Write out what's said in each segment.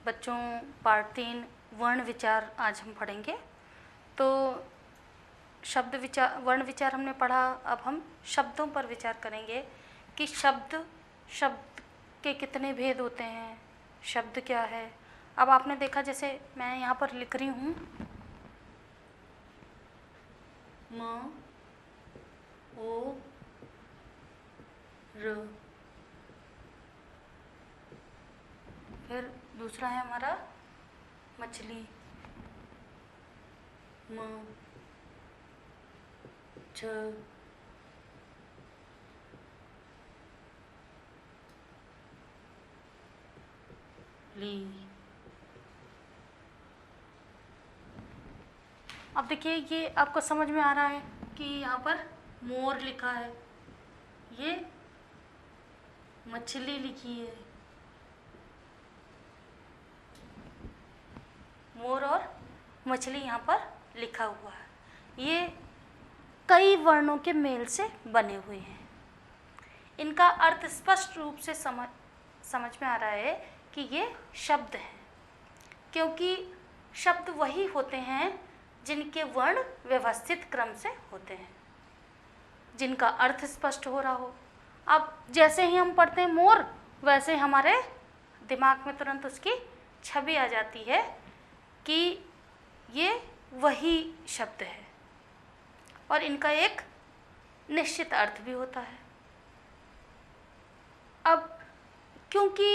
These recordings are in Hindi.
बच्चों, पार्ट 3 वर्ण विचार आज हम पढ़ेंगे। तो वर्ण विचार हमने पढ़ा, अब हम शब्दों पर विचार करेंगे कि शब्द के कितने भेद होते हैं, शब्द क्या है। अब आपने देखा, जैसे मैं यहाँ पर लिख रही हूँ म ओ र, फिर दूसरा है हमारा मछली, म छ ली। अब देखिए, ये आपको समझ में आ रहा है कि यहाँ पर मोर लिखा है, ये मछली लिखी है, मोर और मछली यहाँ पर लिखा हुआ है। ये कई वर्णों के मेल से बने हुए हैं। इनका अर्थ स्पष्ट रूप से समझ में आ रहा है कि ये शब्द हैं, क्योंकि शब्द वही होते हैं जिनके वर्ण व्यवस्थित क्रम से होते हैं, जिनका अर्थ स्पष्ट हो रहा हो। अब जैसे ही हम पढ़ते हैं मोर, वैसे हमारे दिमाग में तुरंत उसकी छवि आ जाती है कि ये वही शब्द है और इनका एक निश्चित अर्थ भी होता है। अब क्योंकि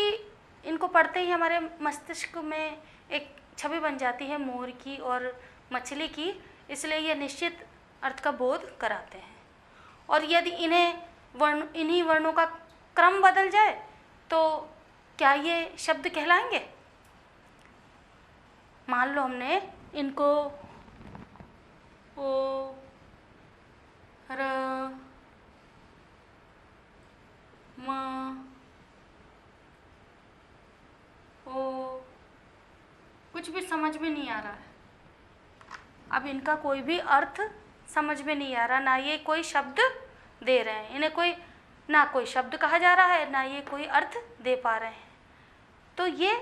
इनको पढ़ते ही हमारे मस्तिष्क में एक छवि बन जाती है मोर की और मछली की, इसलिए ये निश्चित अर्थ का बोध कराते हैं। और यदि इन्हीं वर्णों का क्रम बदल जाए तो क्या ये शब्द कहलाएंगे? मान लो हमने इनको ओ र म ओ, कुछ भी समझ में नहीं आ रहा है। अब इनका कोई भी अर्थ समझ में नहीं आ रहा, ना ये कोई शब्द दे रहे हैं, इन्हें ना कोई शब्द कहा जा रहा है, ना ये कोई अर्थ दे पा रहे हैं। तो ये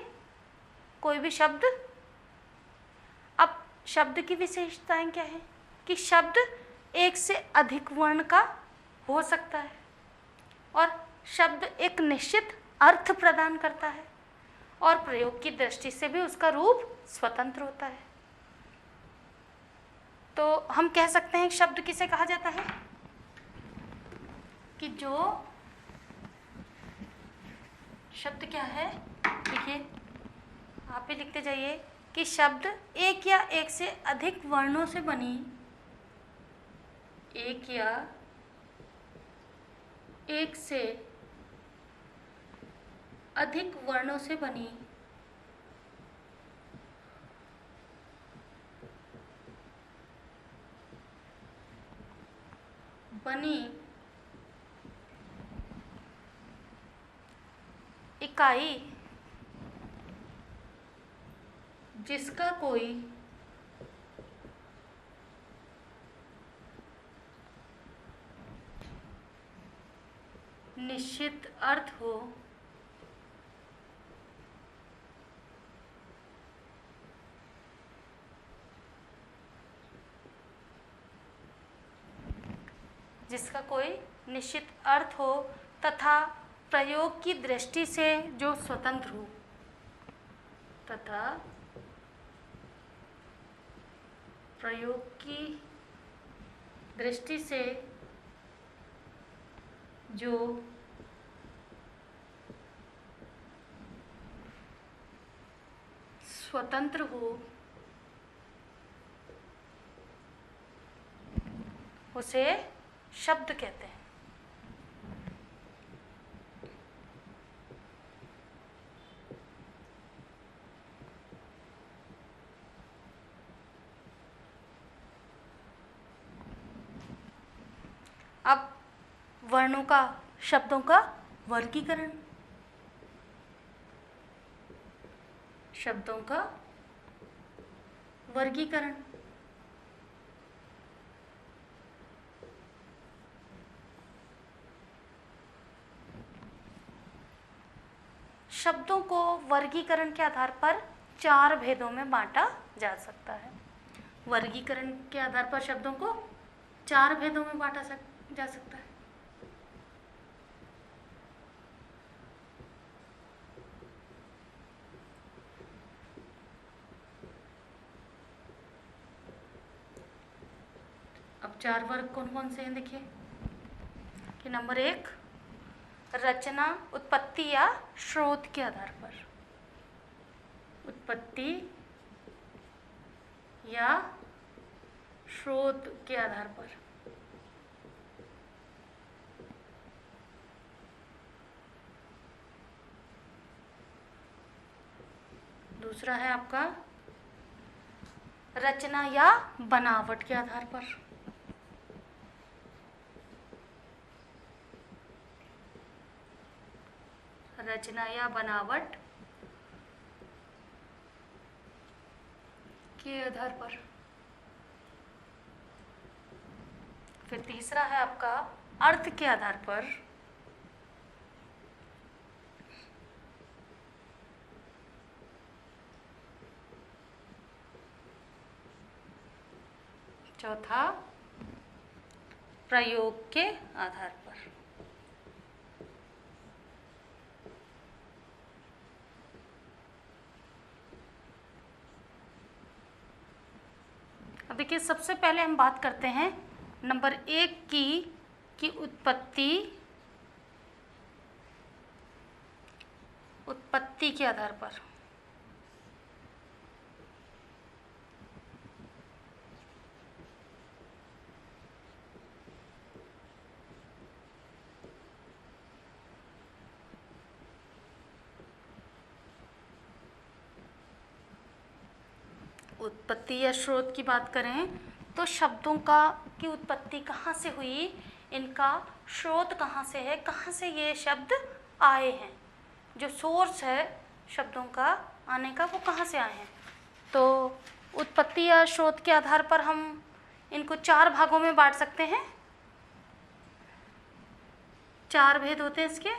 कोई भी शब्द, अब शब्द की विशेषताएं क्या है कि शब्द एक से अधिक वर्ण का हो सकता है और शब्द एक निश्चित अर्थ प्रदान करता है और प्रयोग की दृष्टि से भी उसका रूप स्वतंत्र होता है। तो हम कह सकते हैं शब्द किसे कहा जाता है कि जो शब्द क्या है, देखिए आप भी लिखते जाइए कि शब्द एक या एक से अधिक वर्णों से बनी, एक या एक से अधिक वर्णों से बनी इकाई जिसका कोई निश्चित अर्थ हो, जिसका कोई निश्चित अर्थ हो तथा प्रयोग की दृष्टि से जो स्वतंत्र हो, तथा प्रयोग की दृष्टि से जो स्वतंत्र हो, उसे शब्द कहते हैं। अब वर्णों का, शब्दों का वर्गीकरण, शब्दों का वर्गीकरण। शब्दों को वर्गीकरण के आधार पर 4 भेदों में बांटा जा सकता है। वर्गीकरण के आधार पर शब्दों को 4 भेदों में बांटा जा सकता है। अब 4 वर्ग कौन कौन से हैं देखिए कि नंबर 1, रचना, उत्पत्ति या स्रोत के आधार पर। उत्पत्ति या स्रोत के आधार पर। दूसरा है आपका रचना या बनावट के आधार पर। रचना या बनावट के आधार पर। फिर तीसरा है आपका अर्थ के आधार पर। चौथा प्रयोग के आधार पर। अब देखिए सबसे पहले हम बात करते हैं नंबर 1 की उत्पत्ति के आधार पर। उत्पत्ति या स्रोत की बात करें तो शब्दों की उत्पत्ति कहाँ से हुई, इनका स्रोत कहाँ से है, कहाँ से ये शब्द आए हैं, जो सोर्स है शब्दों का आने का वो कहाँ से आए हैं। तो उत्पत्ति या स्रोत के आधार पर हम इनको 4 भागों में बांट सकते हैं। 4 भेद होते हैं इसके।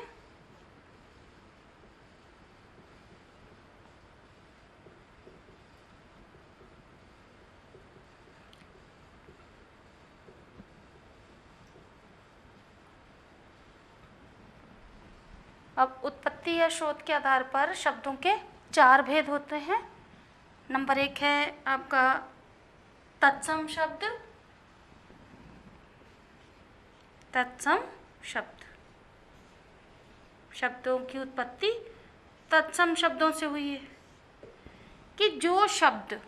अब उत्पत्ति या स्रोत के आधार पर शब्दों के 4 भेद होते हैं। नंबर 1 है आपका तत्सम शब्द। तत्सम शब्द, शब्दों की उत्पत्ति तत्सम शब्दों से हुई है कि जो शब्द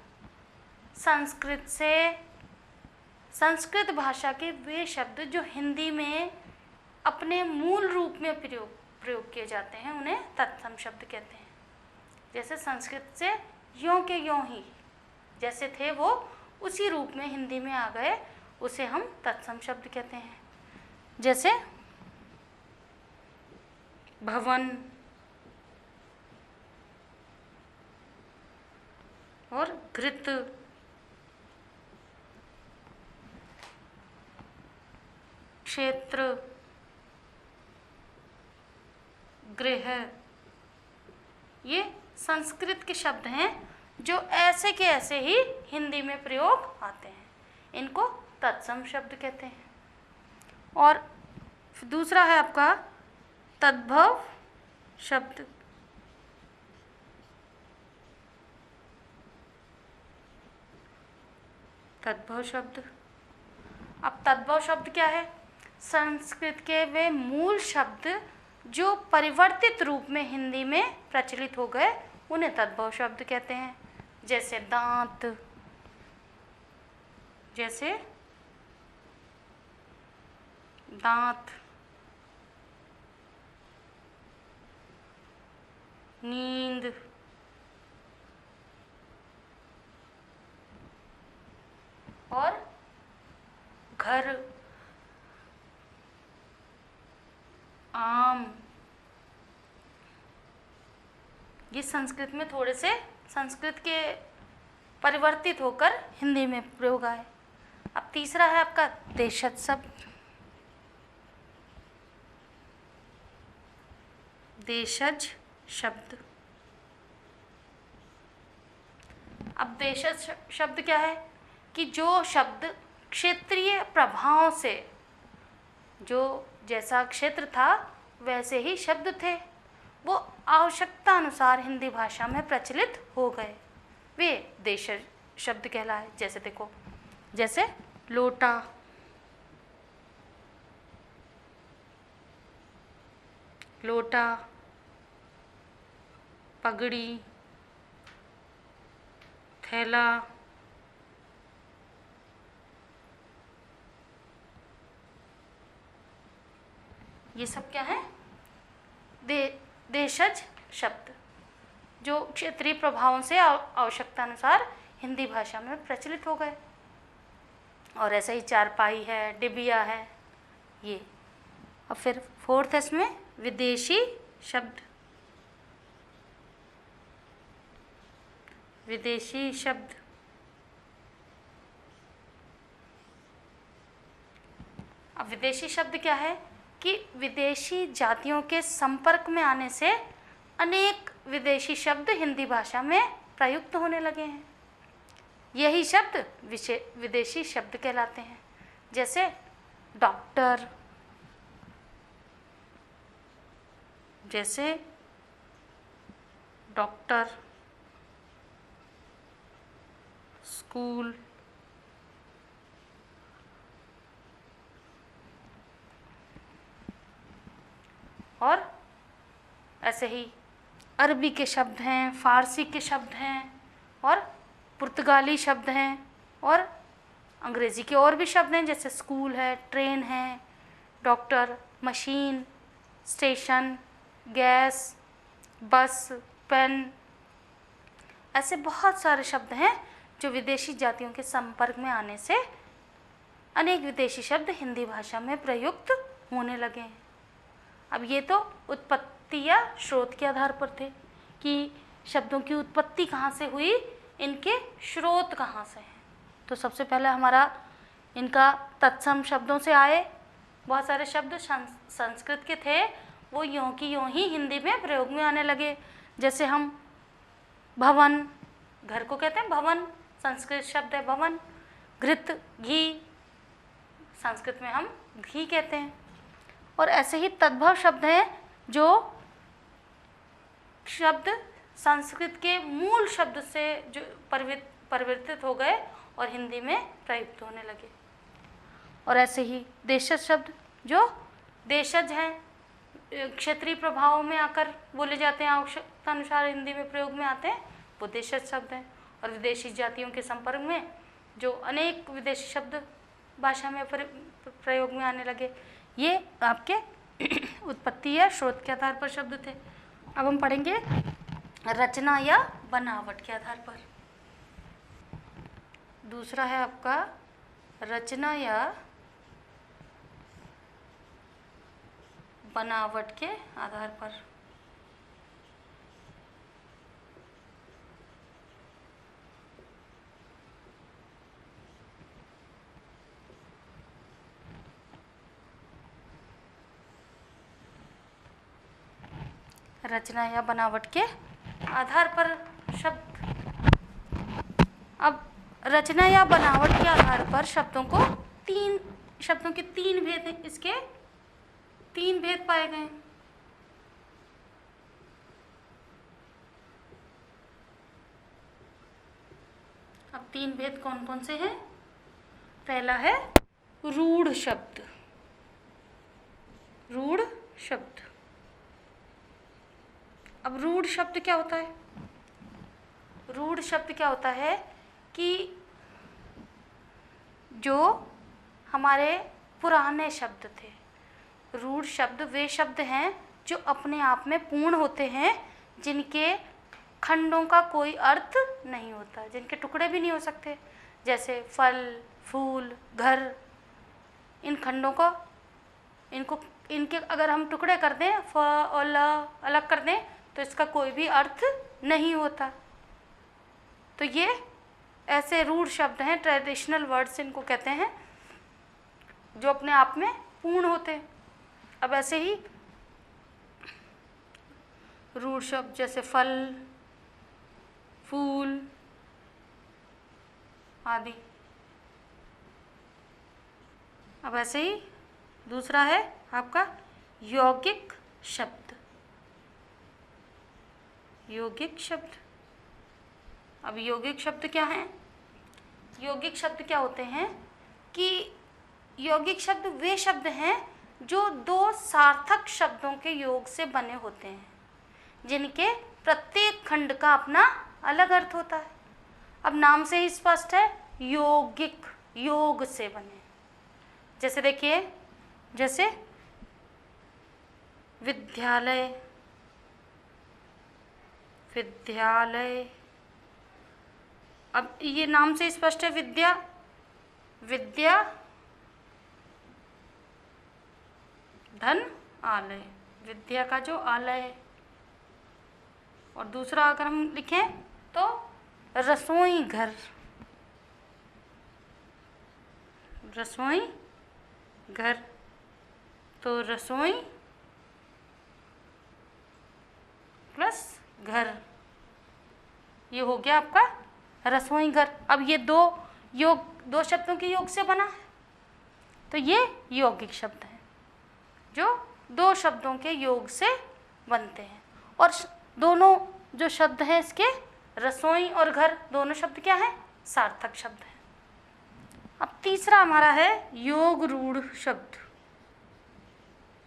संस्कृत भाषा के वे शब्द जो हिंदी में अपने मूल रूप में प्रयोग किए जाते हैं उन्हें तत्सम शब्द कहते हैं। जैसे संस्कृत से यों के यों ही जैसे थे वो उसी रूप में हिंदी में आ गए, उसे हम तत्सम शब्द कहते हैं। जैसे भवन और घृत, क्षेत्र, गृह, ये संस्कृत के शब्द हैं जो ऐसे के ऐसे ही हिंदी में प्रयोग आते हैं, इनको तत्सम शब्द कहते हैं। और दूसरा है आपका तद्भव शब्द। तद्भव शब्द, अब तद्भव शब्द क्या है? संस्कृत के वे मूल शब्द जो परिवर्तित रूप में हिंदी में प्रचलित हो गए उन्हें तद्भव शब्द कहते हैं। जैसे दांत, जैसे दांत, नींद, और घर, आम, ये संस्कृत में थोड़े से संस्कृत के परिवर्तित होकर हिंदी में प्रयोग आए। अब तीसरा है आपका देशज शब्द। देशज शब्द। अब देशज शब्द क्या है कि जो शब्द क्षेत्रीय प्रभाव से, जो जैसा क्षेत्र था वैसे ही शब्द थे, वो आवश्यकता अनुसार हिंदी भाषा में प्रचलित हो गए, वे देशज शब्द कहलाए। जैसे देखो, जैसे लोटा, लोटा, पगड़ी, थैला, ये सब क्या है? देशज शब्द, जो क्षेत्रीय प्रभावों से आवश्यकता अनुसार हिंदी भाषा में प्रचलित हो गए। और ऐसे ही चारपाई है, डिबिया है, ये। अब फिर फोर्थ है इसमें विदेशी शब्द। विदेशी शब्द, अब विदेशी शब्द क्या है कि विदेशी जातियों के संपर्क में आने से अनेक विदेशी शब्द हिंदी भाषा में प्रयुक्त होने लगे हैं। यही शब्द विदेशी शब्द कहलाते हैं। जैसे डॉक्टर, जैसे डॉक्टर, स्कूल, और ऐसे ही अरबी के शब्द हैं, फारसी के शब्द हैं, और पुर्तगाली शब्द हैं, और अंग्रेज़ी के और भी शब्द हैं, जैसे स्कूल है, ट्रेन है, डॉक्टर, मशीन, स्टेशन, गैस, बस, पेन। ऐसे बहुत सारे शब्द हैं जो विदेशी जातियों के संपर्क में आने से अनेक विदेशी शब्द हिंदी भाषा में प्रयुक्त होने लगे हैं। अब ये तो उत्पत्ति या स्रोत के आधार पर थे कि शब्दों की उत्पत्ति कहाँ से हुई, इनके स्रोत कहाँ से हैं। तो सबसे पहले हमारा इनका तत्सम शब्दों से आए। बहुत सारे शब्द संस्कृत के थे, वो यों की यों ही हिंदी में प्रयोग में आने लगे। जैसे हम भवन, घर को कहते हैं भवन, संस्कृत शब्द है भवन। घृत, घी, संस्कृत में हम घी कहते हैं। और ऐसे ही तद्भव शब्द हैं जो शब्द संस्कृत के मूल शब्द से जो परिवर्तित हो गए और हिंदी में प्रयुक्त होने लगे। और ऐसे ही देशज शब्द जो देशज हैं, क्षेत्रीय प्रभावों में आकर बोले जाते हैं, आवश्यकता अनुसार हिंदी में प्रयोग में आते हैं, वो देशज शब्द हैं। और विदेशी जातियों के संपर्क में जो अनेक विदेशी शब्द भाषा में प्रयोग में आने लगे, ये आपके उत्पत्ति या स्रोत के आधार पर शब्द थे। अब हम पढ़ेंगे रचना या बनावट के आधार पर। दूसरा है आपका रचना या बनावट के आधार पर। रचना या बनावट के आधार पर शब्द। अब रचना या बनावट के आधार पर शब्दों के तीन भेद हैं। इसके तीन भेद पाए गए। अब तीन भेद कौन कौन से हैं? पहला है रूढ़ शब्द। रूढ़ शब्द। अब रूढ़ शब्द क्या होता है? रूढ़ शब्द क्या होता है कि जो हमारे पुराने शब्द थे। रूढ़ शब्द वे शब्द हैं जो अपने आप में पूर्ण होते हैं, जिनके खंडों का कोई अर्थ नहीं होता, जिनके टुकड़े भी नहीं हो सकते। जैसे फल, फूल, घर, इन खंडों को इनके अगर हम टुकड़े कर दें, फ और ल अलग कर दें, तो इसका कोई भी अर्थ नहीं होता। तो ये ऐसे रूढ़ शब्द हैं, ट्रेडिशनल वर्ड्स इनको कहते हैं, जो अपने आप में पूर्ण होते हैं। अब ऐसे ही रूढ़ शब्द जैसे फल, फूल आदि। अब ऐसे ही दूसरा है आपका यौगिक शब्द। यौगिक शब्द, अब यौगिक शब्द क्या हैं? यौगिक शब्द क्या होते हैं कि यौगिक शब्द वे शब्द हैं जो दो सार्थक शब्दों के योग से बने होते हैं, जिनके प्रत्येक खंड का अपना अलग अर्थ होता है। अब नाम से ही स्पष्ट है, यौगिक, योग से बने। जैसे देखिए, जैसे विद्यालय, विद्यालय, अब ये नाम से स्पष्ट है, विद्या, विद्या धन आलय, विद्या का जो आलय है। और दूसरा अगर हम लिखें तो रसोई घर, रसोई घर, तो रसोई प्लस घर, ये हो गया आपका रसोई घर। अब ये दो शब्दों के योग से बना है, तो ये यौगिक शब्द है जो दो शब्दों के योग से बनते हैं। और दोनों जो शब्द हैं इसके, रसोई और घर, दोनों शब्द क्या हैं? सार्थक शब्द हैं। अब तीसरा हमारा है योग रूढ़ शब्द।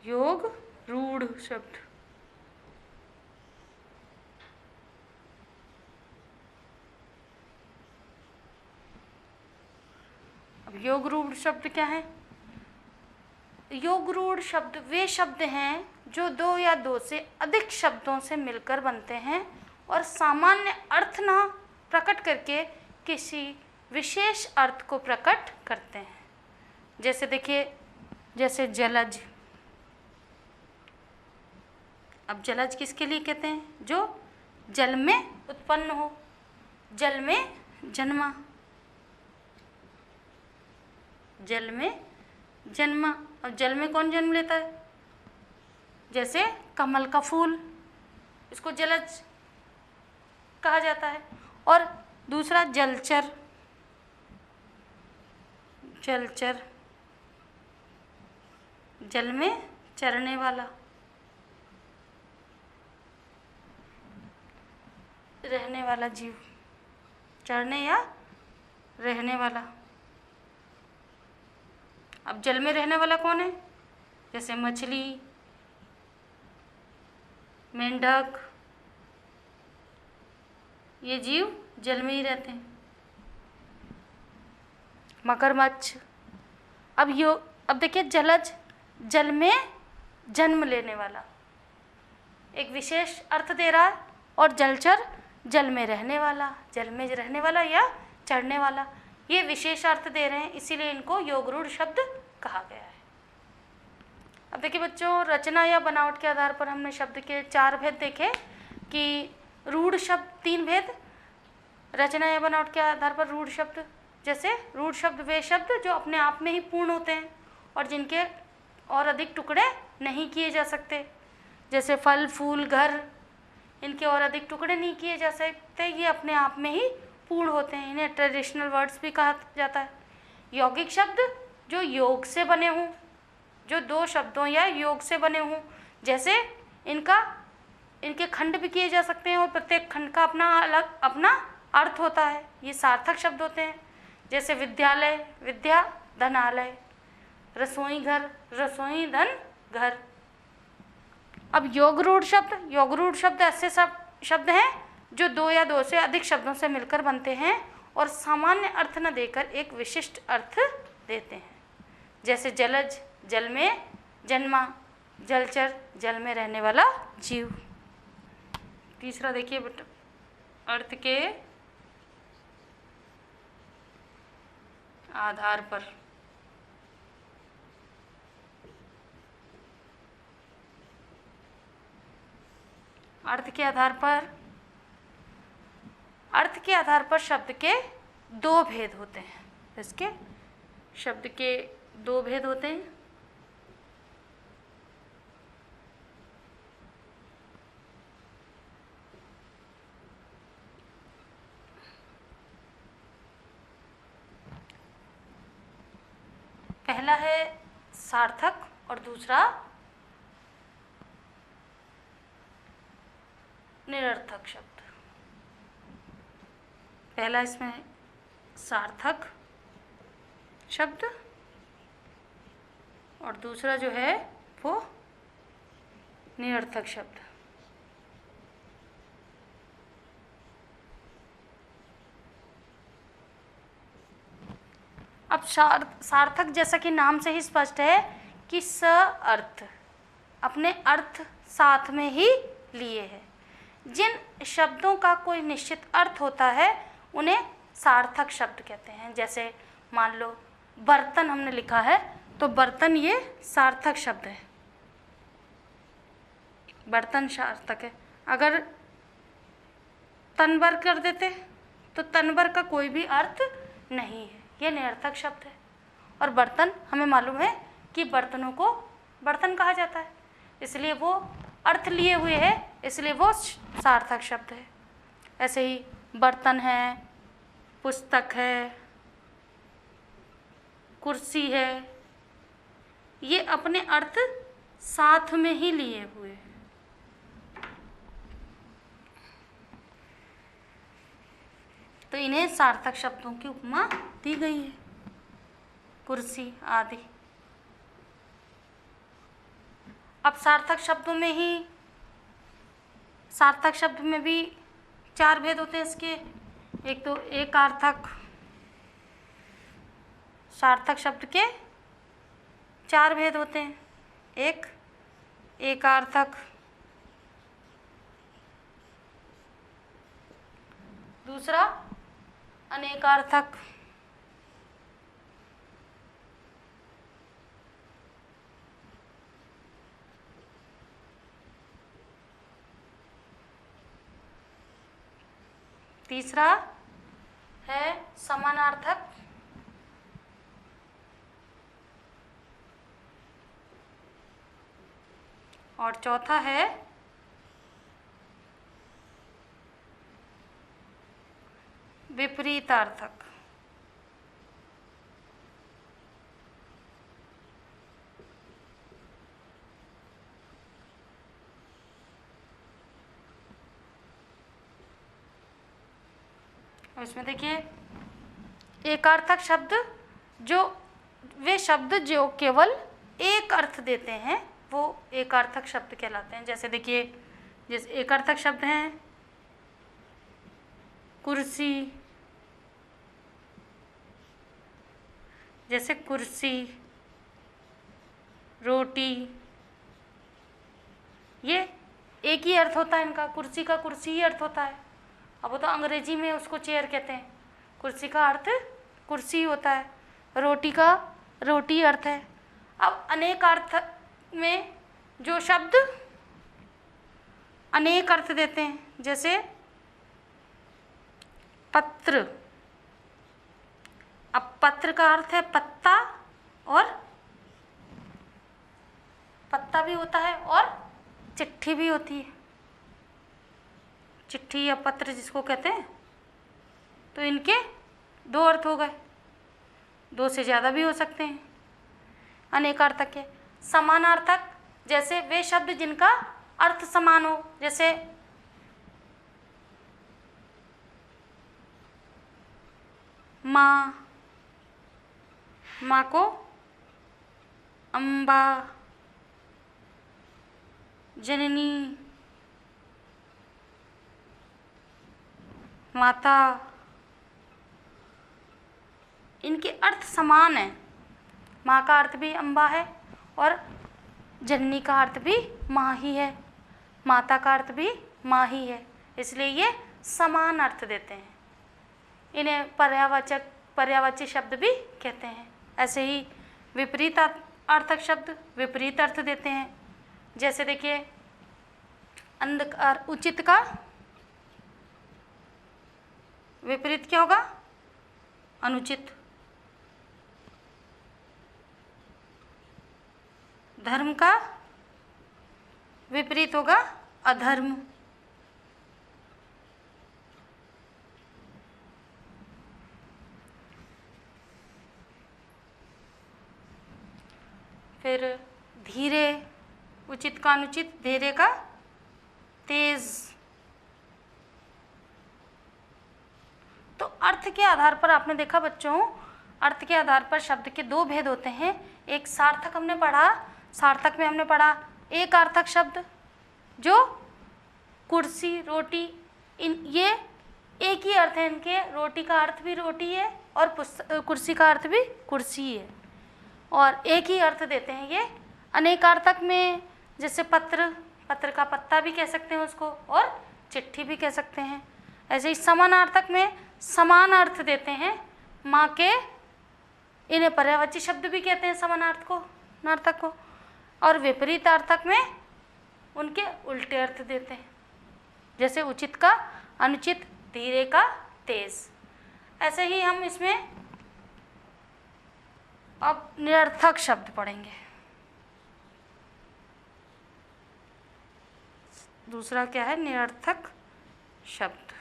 योग रूढ़ शब्द, अब योग रूढ़ शब्द क्या है? योग रूढ़ शब्द वे शब्द हैं जो दो या दो से अधिक शब्दों से मिलकर बनते हैं और सामान्य अर्थ न प्रकट करके किसी विशेष अर्थ को प्रकट करते हैं। जैसे देखिए, जैसे जलज। अब जलज किसके लिए कहते हैं? जो जल में उत्पन्न हो, जल में जन्मा, जल में जन्मा। और जल में कौन जन्म लेता है? जैसे कमल का फूल, इसको जलज कहा जाता है। और दूसरा जलचर, जलचर जल में चरने वाला, रहने वाला जीव, चरने या रहने वाला। अब जल में रहने वाला कौन है? जैसे मछली, मेंढक, ये जीव जल में ही रहते हैं। मगरमच्छ। अब देखिए, जलज जल में जन्म लेने वाला एक विशेष अर्थ दे रहा है, और जलचर जल में रहने वाला, जल में रहने वाला या चढ़ने वाला, ये विशेष अर्थ दे रहे हैं, इसीलिए इनको योग रूढ़ शब्द कहा गया है। अब देखिए बच्चों, रचना या बनावट के आधार पर हमने शब्द के 4 भेद देखे कि रूढ़ शब्द 3 भेद, रचना या बनावट के आधार पर रूढ़ शब्द, जैसे रूढ़ शब्द वे शब्द जो अपने आप में ही पूर्ण होते हैं और जिनके और अधिक टुकड़े नहीं किए जा सकते, जैसे फल, फूल, घर, इनके और अधिक टुकड़े नहीं किए जा सकते, ये अपने आप में ही पूर्ण होते हैं, इन्हें ट्रेडिशनल वर्ड्स भी कहा जाता है। यौगिक शब्द जो योग से बने हों, जो 2 शब्दों या योग से बने हों, जैसे इनके खंड भी किए जा सकते हैं और प्रत्येक खंड का अपना अर्थ होता है, ये सार्थक शब्द होते हैं। जैसे विद्यालय, विद्या धनालय, रसोई घर, रसोई धन घर। अब योग रूढ़ शब्द ऐसे शब्द हैं जो 2 या 2 से अधिक शब्दों से मिलकर बनते हैं और सामान्य अर्थ न देकर एक विशिष्ट अर्थ देते हैं। जैसे जलज जल में जन्मा, जलचर जल में रहने वाला जीव। तीसरा देखिए बेटा, अर्थ के आधार पर। अर्थ के आधार पर शब्द के 2 भेद होते हैं। इसके शब्द के 2 भेद होते हैं। पहला है सार्थक और दूसरा निरर्थक शब्द। पहला इसमें सार्थक शब्द और दूसरा जो है वो निरर्थक शब्द। अब सार्थक जैसा कि नाम से ही स्पष्ट है कि स अर्थ, अपने अर्थ साथ में ही लिए है। जिन शब्दों का कोई निश्चित अर्थ होता है उन्हें सार्थक शब्द कहते हैं। जैसे मान लो बर्तन हमने लिखा है तो बर्तन ये सार्थक शब्द है, बर्तन सार्थक है। अगर तनबर कर देते तो तनबर का कोई भी अर्थ नहीं है, ये निरर्थक शब्द है। और बर्तन हमें मालूम है कि बर्तनों को बर्तन कहा जाता है, इसलिए वो अर्थ लिए हुए है, इसलिए वो सार्थक शब्द है। ऐसे ही बर्तन है, पुस्तक है, कुर्सी है, ये अपने अर्थ साथ में ही लिए हुए हैं। तो इन्हें सार्थक शब्दों की उपमा दी गई है, कुर्सी आदि। अब सार्थक शब्दों में ही, सार्थक शब्द में भी 4 भेद होते हैं इसके। एक तो एकार्थक, सार्थक शब्द के 4 भेद होते हैं। एक एकार्थक, दूसरा अनेकार्थक, तीसरा है समानार्थक, और चौथा है विपरीतार्थक। और इसमें देखिए एकार्थक शब्द, जो वे शब्द जो केवल एक अर्थ देते हैं वो एकार्थक शब्द कहलाते हैं। जैसे देखिए, जैसे एकार्थक शब्द हैं कुर्सी, जैसे कुर्सी, रोटी, ये एक ही अर्थ होता है इनका, कुर्सी का कुर्सी ही अर्थ होता है। अब वो तो अंग्रेजी में उसको चेयर कहते हैं, कुर्सी का अर्थ कुर्सी होता है, रोटी का रोटी अर्थ है। अब अनेक अर्थ में जो शब्द अनेक अर्थ देते हैं, जैसे पत्र। अब पत्र का अर्थ है पत्ता, और पत्ता भी होता है और चिट्ठी भी होती है, चिट्ठी या पत्र जिसको कहते हैं। तो इनके 2 अर्थ हो गए, 2 से ज़्यादा भी हो सकते हैं अनेकार्थक के। समानार्थक, जैसे वे शब्द जिनका अर्थ समान हो, जैसे माँ, माँ को अम्बा, जननी, माता, इनके अर्थ समान हैं। माँ का अर्थ भी अम्बा है और जननी का अर्थ भी माँ ही है, माता का अर्थ भी माँ ही है, इसलिए ये समान अर्थ देते हैं। इन्हें पर्यायवाची शब्द भी कहते हैं। ऐसे ही विपरीत अर्थक शब्द विपरीत अर्थ देते हैं। जैसे देखिए अंधकार, उचित का विपरीत क्या होगा? अनुचित। धर्म का विपरीत होगा अधर्म। फिर धीरे, उचित का अनुचित, धीरे का तेज। तो अर्थ के आधार पर आपने देखा बच्चों, अर्थ के आधार पर शब्द के दो भेद होते हैं। एक सार्थक हमने पढ़ा, सार्थक में हमने पढ़ा एक अर्थक शब्द जो कुर्सी, रोटी, ये एक ही अर्थ है इनके। रोटी का अर्थ भी रोटी है और कुर्सी का अर्थ भी कुर्सी है, और एक ही अर्थ देते हैं ये। अनेकार्थक में जैसे पत्र, पत्र का पत्ता भी कह सकते हैं उसको, और चिट्ठी भी कह सकते हैं। ऐसे ही समानार्थक में समान अर्थ देते हैं। माँ के, इन्हें पर्यायवाची शब्द भी कहते हैं समानार्थ को, नार्थक को। और विपरीत अर्थक में उनके उल्टे अर्थ देते हैं, जैसे उचित का अनुचित, धीरे का तेज। ऐसे ही हम इसमें अब निरर्थक शब्द पढ़ेंगे। दूसरा क्या है? निरर्थक शब्द।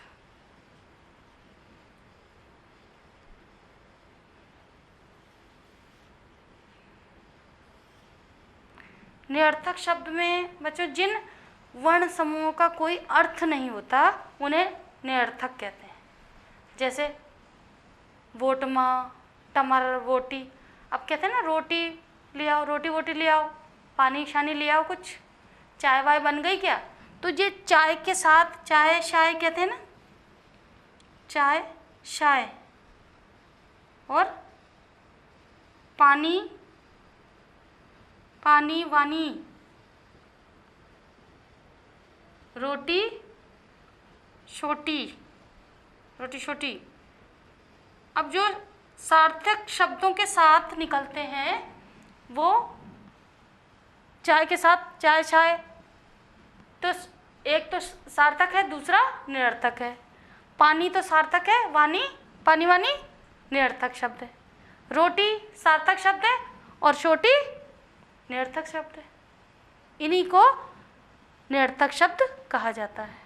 निरर्थक शब्द में बच्चों जिन वर्ण समूहों का कोई अर्थ नहीं होता उन्हें निरर्थक कहते हैं। जैसे वोटमा, टमर, वोटी। अब कहते हैं ना रोटी ले आओ, रोटी वोटी ले आओ, पानी शानी ले आओ, कुछ चाय वाय बन गई क्या? तो ये चाय के साथ चाय शाय कहते हैं ना, चाय शाय। और पानी पानी वानी, रोटी छोटी, रोटी छोटी। अब जो सार्थक शब्दों के साथ निकलते हैं वो चाय के साथ चाय शाय, तो एक तो सार्थक है, दूसरा निरर्थक है। पानी तो सार्थक है, वानी, पानी वानी निरर्थक शब्द है। रोटी सार्थक शब्द है और छोटी निरर्थक शब्द है। इन्हीं को निरर्थक शब्द कहा जाता है।